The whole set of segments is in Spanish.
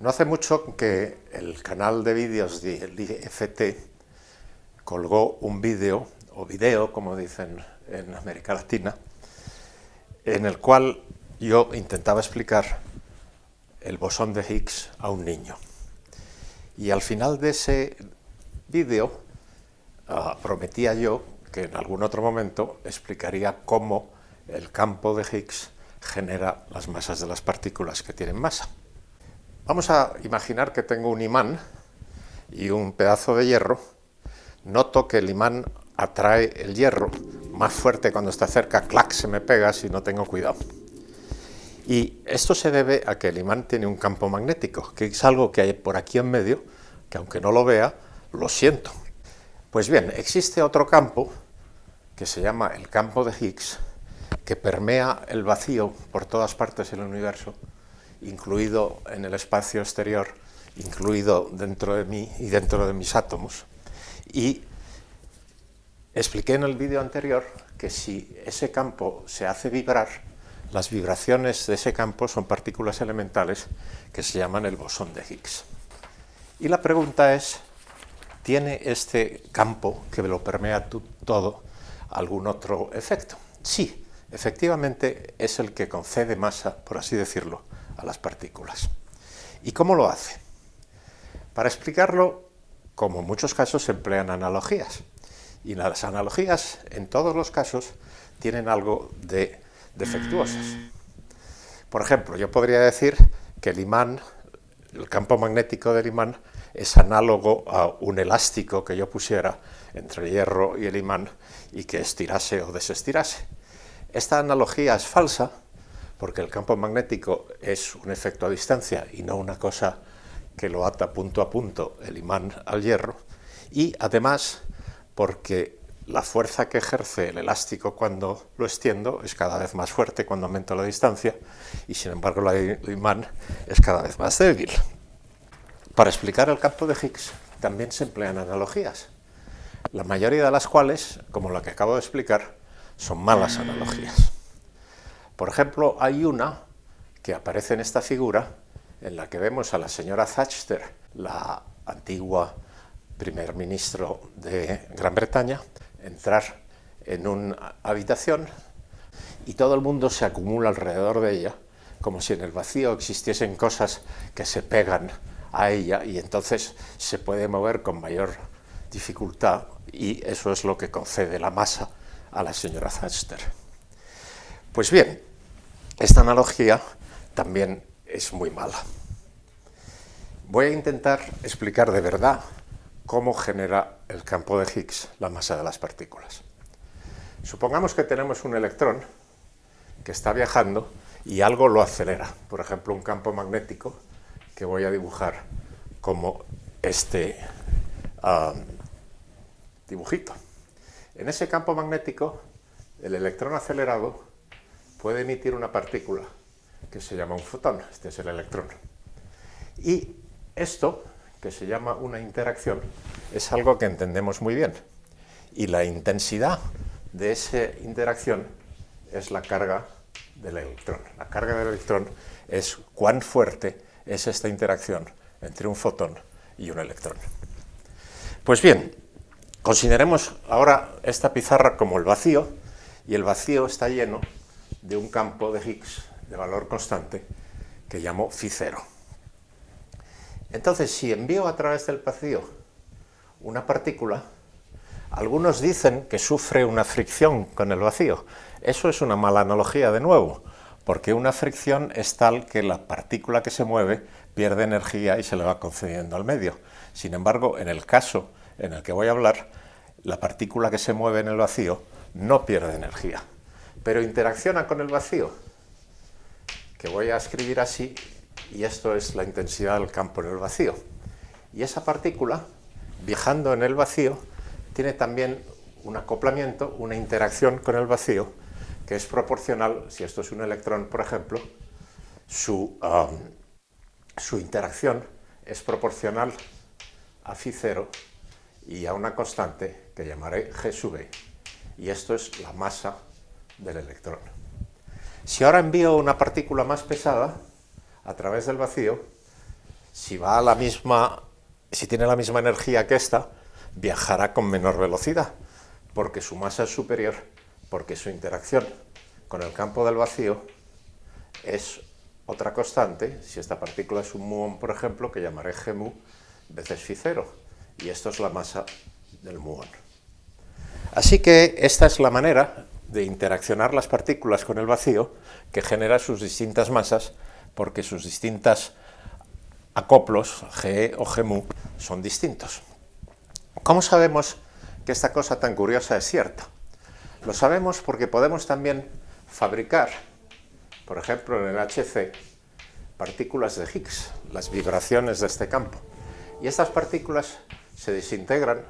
No hace mucho que el canal de vídeos del IFT colgó un vídeo, o video, como dicen en América Latina, en el cual yo intentaba explicar el bosón de Higgs a un niño. Y al final de ese vídeo prometía yo que en algún otro momento explicaría cómo el campo de Higgs genera las masas de las partículas que tienen masa. Vamos a imaginar que tengo un imán y un pedazo de hierro. Noto que el imán atrae el hierro más fuerte cuando está cerca, ¡clac!, se me pega si no tengo cuidado. Y esto se debe a que el imán tiene un campo magnético, que es algo que hay por aquí en medio, que aunque no lo vea, lo siento. Pues bien, existe otro campo, que se llama el campo de Higgs, que permea el vacío por todas partes del universo, incluido en el espacio exterior, incluido dentro de mí y dentro de mis átomos. Y expliqué en el vídeo anterior que si ese campo se hace vibrar, las vibraciones de ese campo son partículas elementales que se llaman el bosón de Higgs. Y la pregunta es, ¿tiene este campo que lo permea todo algún otro efecto? Sí, efectivamente es el que concede masa, por así decirlo, a las partículas. ¿Y cómo lo hace? Para explicarlo, como en muchos casos, se emplean analogías. Y las analogías, en todos los casos, tienen algo de defectuosas. Por ejemplo, yo podría decir que el imán, el campo magnético del imán, es análogo a un elástico que yo pusiera entre el hierro y el imán y que estirase o desestirase. Esta analogía es falsa porque el campo magnético es un efecto a distancia y no una cosa que lo ata punto a punto el imán al hierro, y además porque la fuerza que ejerce el elástico cuando lo extiendo es cada vez más fuerte cuando aumento la distancia, y sin embargo el imán es cada vez más débil. Para explicar el campo de Higgs también se emplean analogías, la mayoría de las cuales, como la que acabo de explicar, son malas analogías. Por ejemplo, hay una que aparece en esta figura en la que vemos a la señora Thatcher, la antigua primer ministro de Gran Bretaña, entrar en una habitación y todo el mundo se acumula alrededor de ella, como si en el vacío existiesen cosas que se pegan a ella y entonces se puede mover con mayor dificultad, y eso es lo que concede la masa a la señora Thatcher. Pues bien, esta analogía también es muy mala. Voy a intentar explicar de verdad cómo genera el campo de Higgs la masa de las partículas. Supongamos que tenemos un electrón que está viajando y algo lo acelera, por ejemplo un campo magnético que voy a dibujar como este dibujito. En ese campo magnético el electrón acelerado puede emitir una partícula que se llama un fotón, este es el electrón. Y esto, que se llama una interacción, es algo que entendemos muy bien. Y la intensidad de esa interacción es la carga del electrón. La carga del electrón es cuán fuerte es esta interacción entre un fotón y un electrón. Pues bien, consideremos ahora esta pizarra como el vacío, y el vacío está lleno de un campo de Higgs de valor constante que llamo φ0. Entonces, si envío a través del vacío una partícula, algunos dicen que sufre una fricción con el vacío. Eso es una mala analogía de nuevo, porque una fricción es tal que la partícula que se mueve pierde energía y se le va concediendo al medio. Sin embargo, en el caso en el que voy a hablar, la partícula que se mueve en el vacío no pierde energía, pero interacciona con el vacío, que voy a escribir así, y esto es la intensidad del campo en el vacío. Y esa partícula, viajando en el vacío, tiene también un acoplamiento, una interacción con el vacío, que es proporcional, si esto es un electrón, por ejemplo, su interacción es proporcional a φ0 y a una constante que llamaré g sub e, y esto es la masa del electrón. Si ahora envío una partícula más pesada a través del vacío, si tiene la misma energía que esta, viajará con menor velocidad, porque su masa es superior, porque su interacción con el campo del vacío es otra constante. Si esta partícula es un muón, por ejemplo, que llamaré g mu veces φ0, y esto es la masa del muón. Así que esta es la manera de interaccionar las partículas con el vacío, que genera sus distintas masas, porque sus distintos acoplos, Ge o G mu, son distintos. ¿Cómo sabemos que esta cosa tan curiosa es cierta? Lo sabemos porque podemos también fabricar, por ejemplo en el HC, partículas de Higgs, las vibraciones de este campo. Y estas partículas se desintegran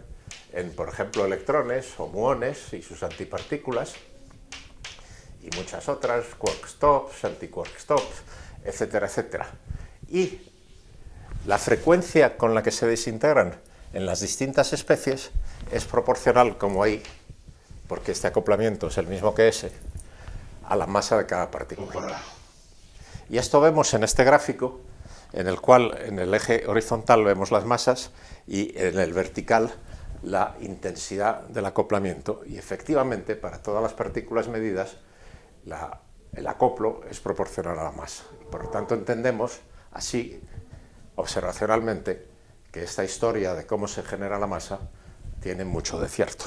en, por ejemplo, electrones o muones y sus antipartículas, y muchas otras, quark-stops, anti-quark-stops, etcétera, etcétera. Y la frecuencia con la que se desintegran en las distintas especies es proporcional, como ahí, porque este acoplamiento es el mismo que ese, a la masa de cada partícula. Y esto vemos en este gráfico, en el cual en el eje horizontal vemos las masas y en el vertical la intensidad del acoplamiento. Y efectivamente, para todas las partículas medidas, el acoplo es proporcional a la masa. Por lo tanto, entendemos así, observacionalmente, que esta historia de cómo se genera la masa tiene mucho de cierto.